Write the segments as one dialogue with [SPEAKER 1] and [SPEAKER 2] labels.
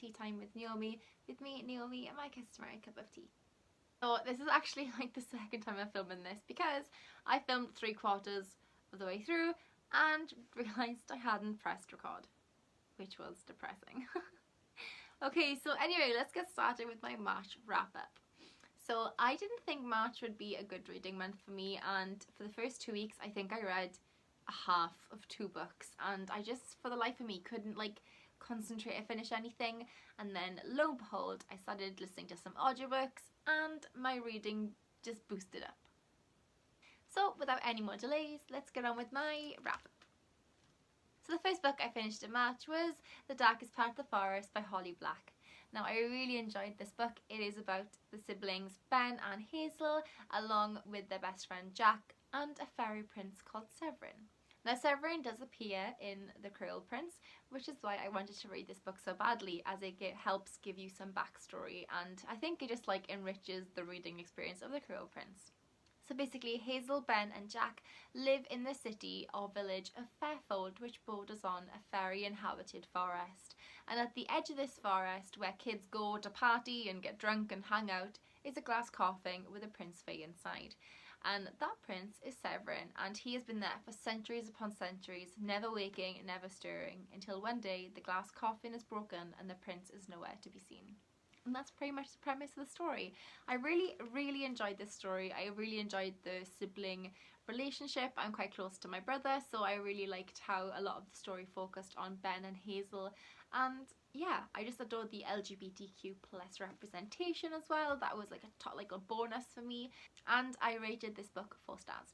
[SPEAKER 1] Tea Time with Naomi, with me, Naomi, and my customary cup of tea. So this is actually like the second time I'm filming this because I filmed 3/4 of the way through and realised I hadn't pressed record, which was depressing. Okay, so anyway, let's get started with my March wrap up. So I didn't think March would be a good reading month for me, and for the first 2 weeks I think I read a half of 2 books, and I just, for the life of me, couldn't like concentrate or finish anything. And then lo and behold, I started listening to some audiobooks and my reading just boosted up. So without any more delays, let's get on with my wrap up. So the first book I finished in March was The Darkest Part of the Forest by Holly Black. Now I really enjoyed this book. It is about the siblings Ben and Hazel along with their best friend Jack and a fairy prince called Severin. Now Severin does appear in The Cruel Prince, which is why I wanted to read this book so badly, as it helps give you some backstory, and I think it just like enriches the reading experience of The Cruel Prince. So basically Hazel, Ben and Jack live in the city or village of Fairfold, which borders on a fairy inhabited forest. And at the edge of this forest, where kids go to party and get drunk and hang out, is a glass coffin with a prince fay inside. And that prince is Severin, and he has been there for centuries upon centuries, never waking, never stirring, until one day the glass coffin is broken and the prince is nowhere to be seen. And that's pretty much the premise of the story. I really enjoyed this story. I really enjoyed the sibling relationship. I'm quite close to my brother, so I really liked how a lot of the story focused on Ben and Hazel. And yeah, I just adored the LGBTQ plus representation as well. That was like a bonus for me. And I rated this book 4 stars.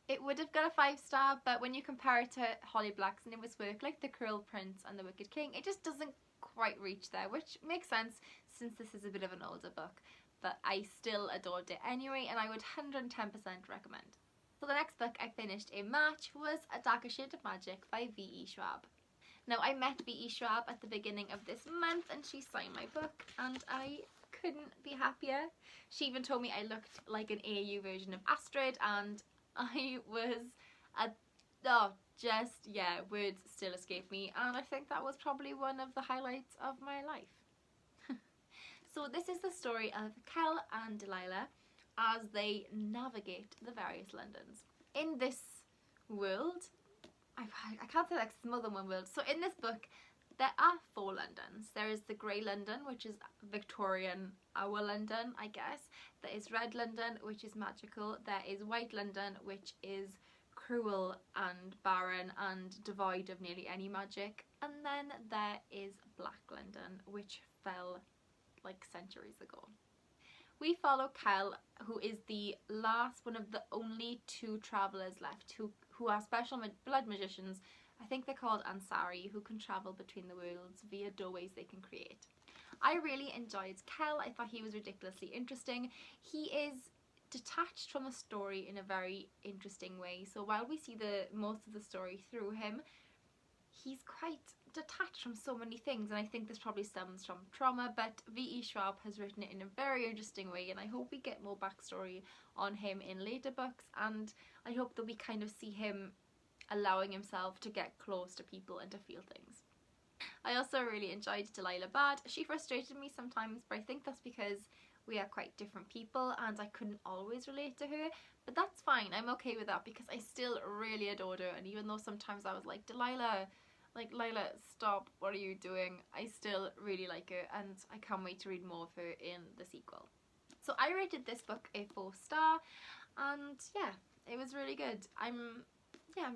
[SPEAKER 1] It would have got a 5-star, but when you compare it to Holly Black's newest work like The Cruel Prince and The Wicked King, it just doesn't quite reach there, which makes sense since this is a bit of an older book. But I still adored it anyway, and I would 110% recommend. So the next book I finished in March was A Darker Shade of Magic by 𝚑𝚑𝚘𝚗𝚘. Now I met 𝚑𝚑𝚘𝚘𝚘𝚘 at the beginning of this month and she signed my book and I couldn't be happier. She even told me I looked like an AU version of Astrid, and I was words still escape me, and I think that was probably one of the highlights of my life. So this is the story of Kel and Delilah as they navigate the various Londons. In this world, I can't say that 'cause it's more than one world. So in this book there are 4 Londons. There is the Grey London, which is Victorian, our London I guess. There is Red London, which is magical. There is White London, which is cruel and barren and devoid of nearly any magic. And then there is Black London, which fell like centuries ago. We follow Kel, who is the last one of the only 2 travellers left who are special blood magicians. I think they're called Ansari, who can travel between the worlds via doorways they can create. I really enjoyed Kel. I thought he was ridiculously interesting. He is detached from the story in a very interesting way. So while we see most of the story through him, he's quite detached from so many things, and I think this probably stems from trauma, but 𝚑𝚑𝚘𝚘𝚘 has written it in a very interesting way, and I hope we get more backstory on him in later books, and I hope that we kind of see him allowing himself to get close to people and to feel things. I also really enjoyed Delilah Bad. She frustrated me sometimes, but I think that's because we are quite different people and I couldn't always relate to her, but that's fine. I'm okay with that because I still really adored her, and even though sometimes I was like, Delilah, like, Lila, stop, what are you doing? I still really like her, and I can't wait to read more of her in the sequel. So I rated this book a 4-star, and yeah, it was really good. I'm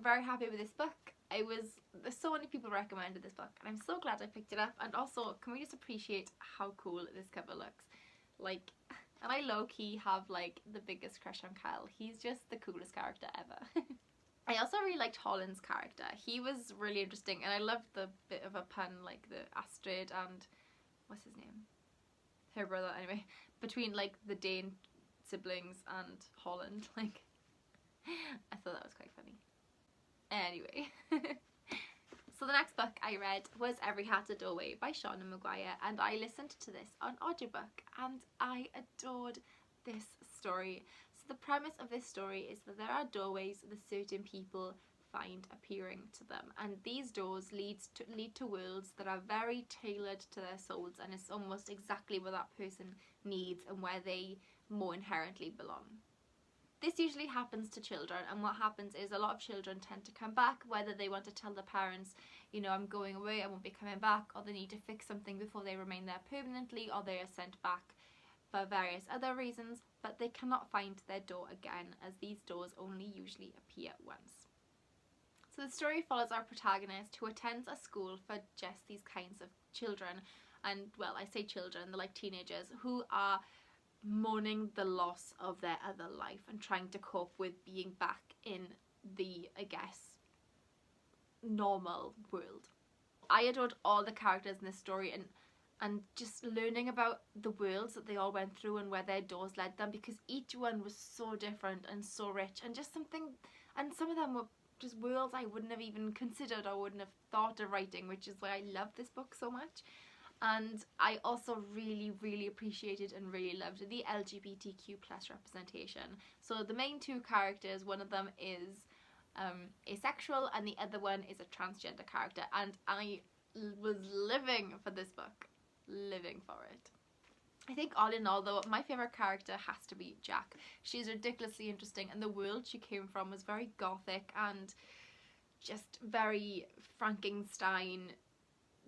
[SPEAKER 1] very happy with this book. There's so many people recommended this book, and I'm so glad I picked it up. And also, can we just appreciate how cool this cover looks? Like, and I low-key have like the biggest crush on Kel. He's just the coolest character ever. I also really liked Holland's character. He was really interesting, and I loved the bit of a pun, like the Astrid and what's his name? Her brother, anyway, between like the Dane siblings and Holland. Like, I thought that was quite funny. Anyway. So the next book I read was Every Heart a Doorway by Seanan Maguire, and I listened to this on audiobook and I adored this story. So the premise of this story is that there are doorways that certain people find appearing to them, and these doors lead to worlds that are very tailored to their souls, and it's almost exactly what that person needs and where they more inherently belong. This usually happens to children, and what happens is a lot of children tend to come back, whether they want to tell their parents, you know, I'm going away, I won't be coming back, or they need to fix something before they remain there permanently, or they are sent back for various other reasons, but they cannot find their door again, as these doors only usually appear once. So the story follows our protagonist, who attends a school for just these kinds of children, and well, I say children, they're like teenagers, who are mourning the loss of their other life and trying to cope with being back in the, I guess, normal world. I adored all the characters in this story, and just learning about the worlds that they all went through and where their doors led them, because each one was so different and so rich, and just something, and some of them were just worlds I wouldn't have even considered or wouldn't have thought of writing, which is why I love this book so much. And I also really appreciated and really loved the LGBTQ plus representation. So the main two characters, one of them is asexual and the other one is a transgender character, and I was living for this book. Living for it. I think all in all though, my favourite character has to be Jack. She's ridiculously interesting, and the world she came from was very gothic and just very Frankenstein,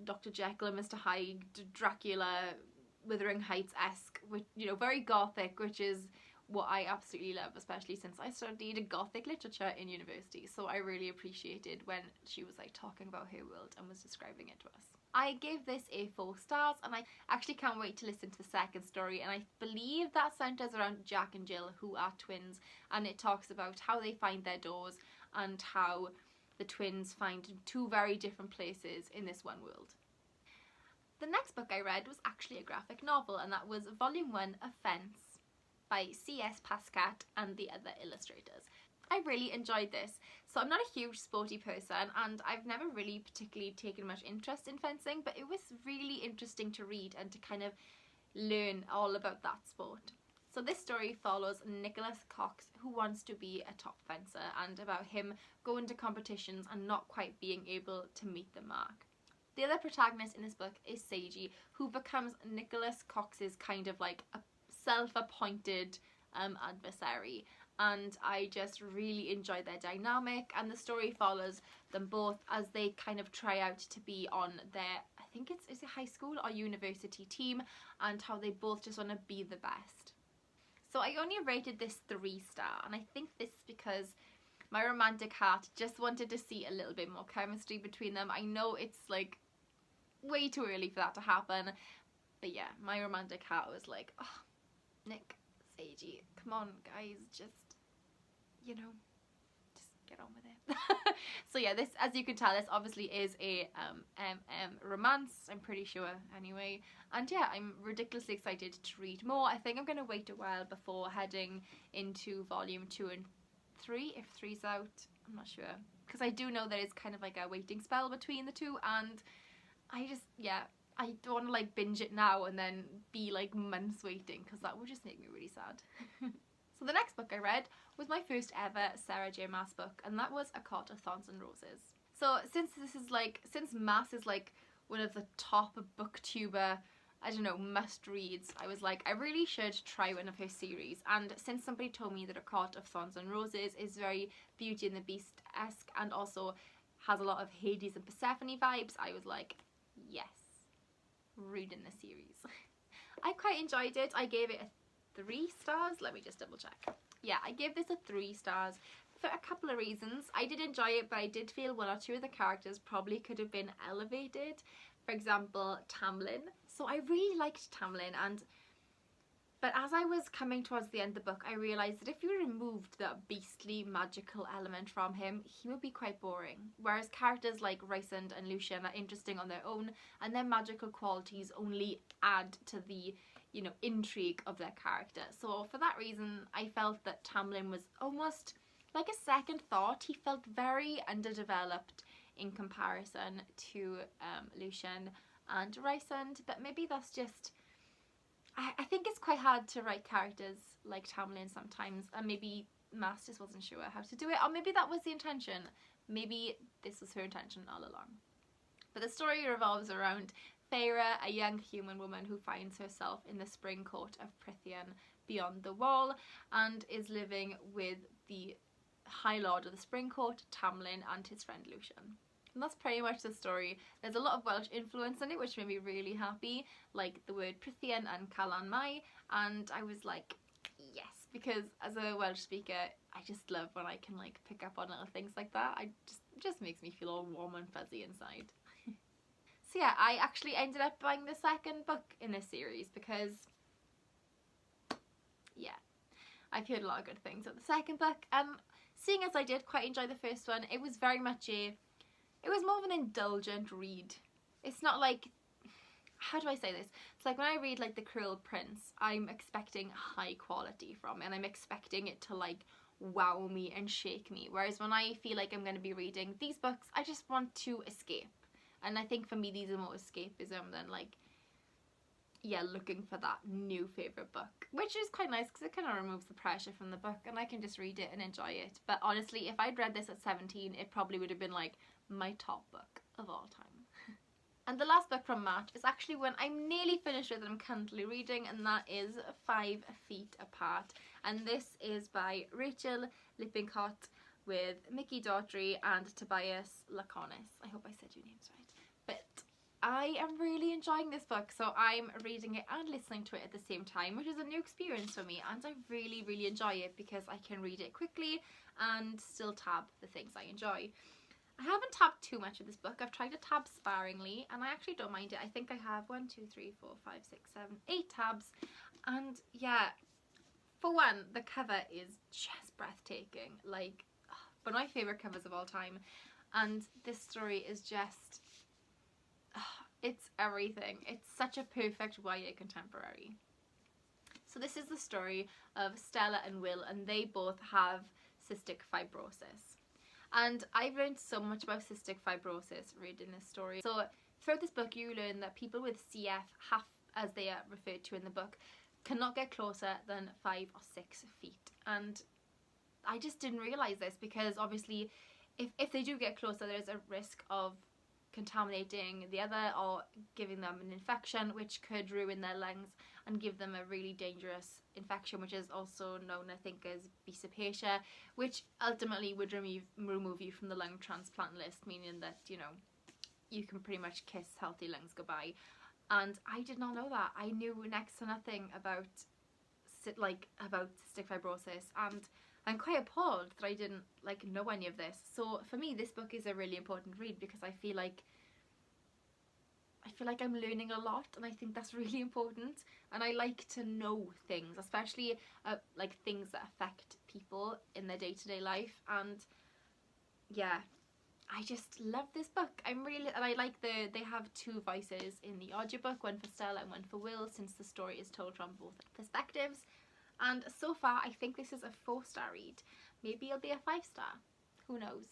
[SPEAKER 1] Dr. Jekyll and Mr. Hyde, Dracula, Wuthering Heights-esque, you know, very gothic, which is what I absolutely love, especially since I studied Gothic literature in university, so I really appreciated when she was like talking about her world and was describing it to us. I gave this a 4 stars, and I actually can't wait to listen to the second story, and I believe that centres around Jack and Jill, who are twins, and it talks about how they find their doors and how the twins find 2 very different places in this one world. The next book I read was actually a graphic novel, and that was Volume 1 of Fence by C.S. Pascat and the other illustrators. I really enjoyed this. So I'm not a huge sporty person, and I've never really particularly taken much interest in fencing, but it was really interesting to read and to kind of learn all about that sport. So this story follows Nicholas Cox, who wants to be a top fencer, and about him going to competitions and not quite being able to meet the mark. The other protagonist in this book is Seiji, who becomes Nicholas Cox's kind of like a self-appointed adversary, and I just really enjoyed their dynamic, and the story follows them both as they kind of try out to be on their, I think is it high school or university team, and how they both just want to be the best. So I only rated this 3-star, and I think this is because my romantic heart just wanted to see a little bit more chemistry between them. I know it's like way too early for that to happen, but yeah, my romantic heart was like, oh, Nick, Seiji, come on guys, just, you know, just get on with it. So yeah, this, as you can tell, this obviously is a romance, I'm pretty sure anyway, and yeah, I'm ridiculously excited to read more. I think I'm going to wait a while before heading into volume 2 and 3, if 3's out, I'm not sure, because I do know there is kind of like a waiting spell between the two, and I just, yeah, I don't want to like binge it now and then be like months waiting, because that would just make me really sad. So the next book I read was my first ever Sarah J Maas book, and that was A Court of Thorns and Roses. So since Maas is like one of the top booktuber, I don't know, must reads, I was like, I really should try one of her series. And since somebody told me that A Court of Thorns and Roses is very Beauty and the Beast-esque and also has a lot of Hades and Persephone vibes, I was like, yes, reading the series. I quite enjoyed it. I gave it a 3 stars. Let me just double check. Yeah, I gave this a 3 stars for a couple of reasons. I did enjoy it, but I did feel 1 or 2 of the characters probably could have been elevated. For example, Tamlin. So I really liked Tamlin, but as I was coming towards the end of the book, I realised that if you removed that beastly magical element from him, he would be quite boring. Whereas characters like Rhysand and Lucien are interesting on their own, and their magical qualities only add to the, you know, intrigue of their character. So for that reason, I felt that Tamlin was almost like a second thought. He felt very underdeveloped in comparison to Lucien and Rhysand, but maybe that's just, I think it's quite hard to write characters like Tamlin sometimes, and maybe Mass just wasn't sure how to do it, or maybe that was the intention. Maybe this was her intention all along. But the story revolves around 𝚑𝚎𝚘, a young human woman who finds herself in the spring court of 𝚑𝚎𝚘𝚗 beyond the wall, and is living with the High Lord of the Spring Court, 𝚑𝚘𝚗, and his friend Lucian. And that's pretty much the story. There's a lot of Welsh influence in it, which made me really happy, like the word 𝚑𝚎𝚘𝚗 and 𝚑𝚘𝚗𝚘, and I was like, yes, because as a Welsh speaker, I just love when I can like pick up on little things like that. It just makes me feel all warm and fuzzy inside. So yeah, I actually ended up buying the second book in this series because, yeah, I've heard a lot of good things of the second book. Seeing as I did quite enjoy the first one, it was very much it was more of an indulgent read. It's not like, how do I say this? It's like when I read like The Cruel Prince, I'm expecting high quality from it, and I'm expecting it to like wow me and shake me. Whereas when I feel like I'm going to be reading these books, I just want to escape. And I think for me these are more escapism than like, yeah, looking for that new favourite book. Which is quite nice because it kind of removes the pressure from the book and I can just read it and enjoy it. But honestly, if I'd read this at 17, it probably would have been like my top book of all time. And the last book from March is actually one I'm nearly finished with and I'm currently reading, and that is 5 Feet Apart. And this is by 𝚑𝚘𝚗'𝚝 with Mickey Daughtry and Tobias Laconis. I hope I said your names right. But I am really enjoying this book, so I'm reading it and listening to it at the same time, which is a new experience for me, and I really, really enjoy it because I can read it quickly and still tab the things I enjoy. I haven't tabbed too much of this book. I've tried to tab sparingly and I actually don't mind it. I think I have 1, 2, 3, 4, 5, 6, 7, 8 tabs, and yeah, for one, the cover is just breathtaking, like one of my favourite covers of all time, and this story is just, it's everything. It's such a perfect YA contemporary. So this is the story of Stella and Will, and they both have cystic fibrosis. And I've learned so much about cystic fibrosis reading this story. So throughout this book you learn that people with CF, as they are referred to in the book, cannot get closer than 5 or 6 feet. And I just didn't realise this because obviously if they do get closer, there's a risk of contaminating the other or giving them an infection which could ruin their lungs and give them a really dangerous infection, which is also known, I think, as 𝚑𝚎𝚘𝚗𝚝, which ultimately would remove you from the lung transplant list, meaning that, you know, you can pretty much kiss healthy lungs goodbye. And I did not know that. I knew next to nothing about cystic fibrosis, and I'm quite appalled that I didn't know any of this. So for me, this book is a really important read because I feel like I'm learning a lot, and I think that's really important. And I like to know things, especially like things that affect people in their day-to-day life. And yeah, I just love this book. And I like they have 2 voices in the audiobook, one for Stella and one for Will, since the story is told from both perspectives. And so far I think this is a 4-star read. Maybe it'll be a 5-star. Who knows?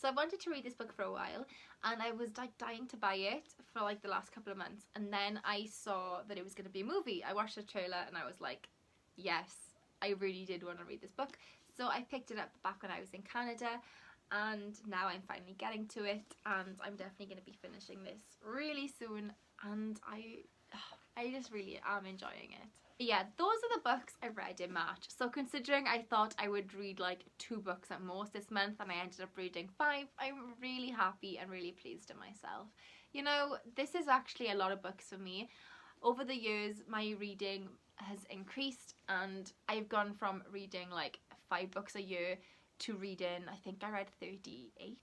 [SPEAKER 1] So I wanted to read this book for a while, and I was like dying to buy it for like the last couple of months, and then I saw that it was going to be a movie. I watched the trailer and I was like, yes, I really did want to read this book. So I picked it up back when I was in Canada, and now I'm finally getting to it, and I'm definitely going to be finishing this really soon, and I just really am enjoying it. But yeah, those are the books I read in March. So considering I thought I would read like 2 books at most this month and I ended up reading 5, I'm really happy and really pleased with myself. You know, this is actually a lot of books for me. Over the years, my reading has increased, and I've gone from reading like 5 books a year to reading, I think I read 38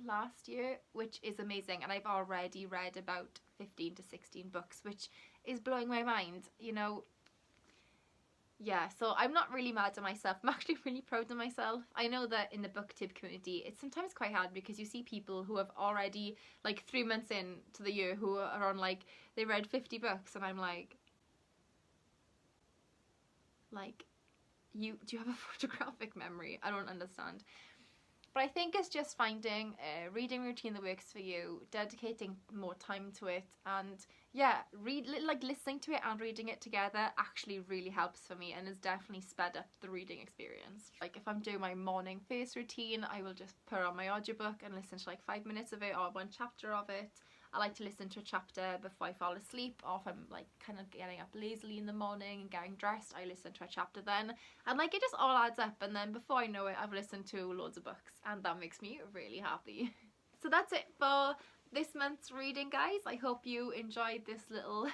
[SPEAKER 1] last year, which is amazing, and I've already read about 15 to 16 books, which is blowing my mind, you know. Yeah, so I'm not really mad at myself. I'm actually really proud of myself. I know that in the booktube community it's sometimes quite hard because you see people who have already like 3 months into the year who are on like, they read 50 books, and I'm like do you have a photographic memory? I don't understand. But But I think it's just finding a reading routine that works for you, dedicating more time to it, and yeah, listening to it and reading it together actually really helps for me and has definitely sped up the reading experience. Like if I'm doing my morning face routine, I will just put on my audiobook and listen to like 5 minutes of it or one chapter of it. I like to listen to a chapter before I fall asleep, or if I'm like kind of getting up lazily in the morning and getting dressed, I listen to a chapter then. And like it just all adds up, and then before I know it, I've listened to loads of books, and that makes me really happy. So that's it for this month's reading, guys. I hope you enjoyed this little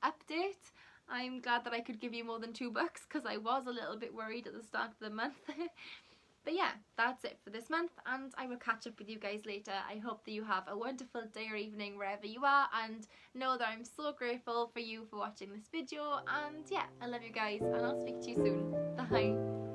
[SPEAKER 1] update. I'm glad that I could give you more than 2 books because I was a little bit worried at the start of the month. But yeah, that's it for this month, and I will catch up with you guys later. I hope that you have a wonderful day or evening wherever you are, and know that I'm so grateful for you for watching this video. And yeah, I love you guys, and I'll speak to you soon. Bye.